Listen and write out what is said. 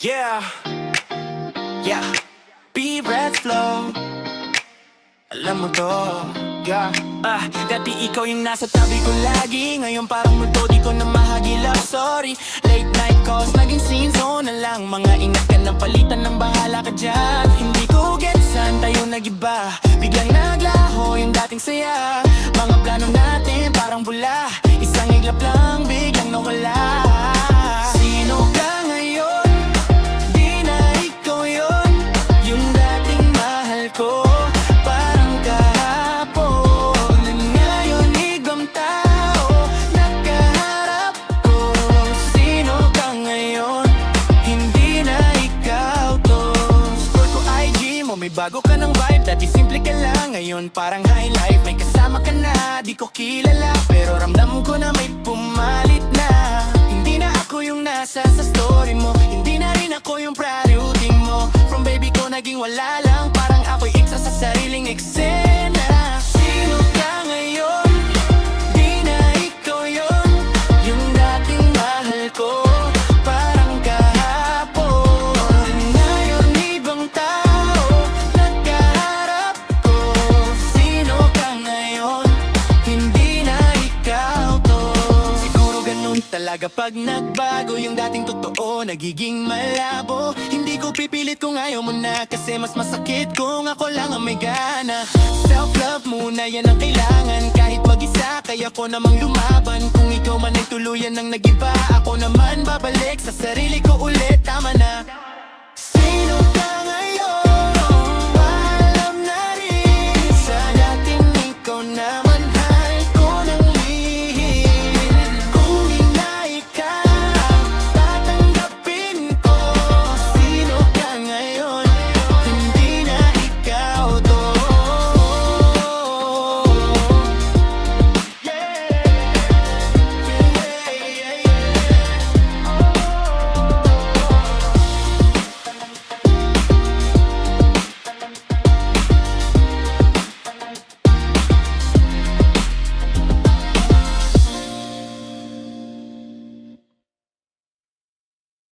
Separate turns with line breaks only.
Yeah, yeah, B-Red Flow. Alam mo to, yeah. Dati ikaw yung nasa tabi ko lagi. Ngayon parang multo, di ko na mahagila. Sorry, late night calls, naging scene zone na lang. Mga ingat ka ng palitan ng bahala ka dyan. Hindi ko get saan tayo nagiba. Biglang naglaho yung dating saya. Mga plano natin parang bula. Isang iglap lang, biglang nawala. Sino ka ngayon? Di na ikaw yun. Yung dating mahal ko parang kahapon. Ngayon ibang tao nakaharap ko. Sino ka ngayon? Hindi na ikaw to. Scroll ko IG mo, may bago ka ng vibe. Dati simple ka lang, ngayon parang high life. May kasama ka na, di ko kilala. Pero ramdam ko na may pumalit na. Hindi na ako yung nasa sa story mo. Hindi na rin ako yung priority mo. From baby ko naging wala lang. Parang ako'y iksa sa sariling eksena. Sino ka ngayon? Di na ikaw yun. Yung dating mahal ko parang kahapon. Ngayon ibang tao nagkaharap ko. Sino ka ngayon? Hindi na ikaw to. Siguro ganun talaga pag nagbago. Yung dating totoo nagiging malabo. Hindi ko pipilit kung ayaw mo na. Kasi mas masakit kung ako lang ang may gana. Self-love muna, yan ang kailangan. Kahit mag-isa, kaya ko namang lumaban. Kung ikaw man ay tuluyan ng nag-iba, ako naman babalik sa sarili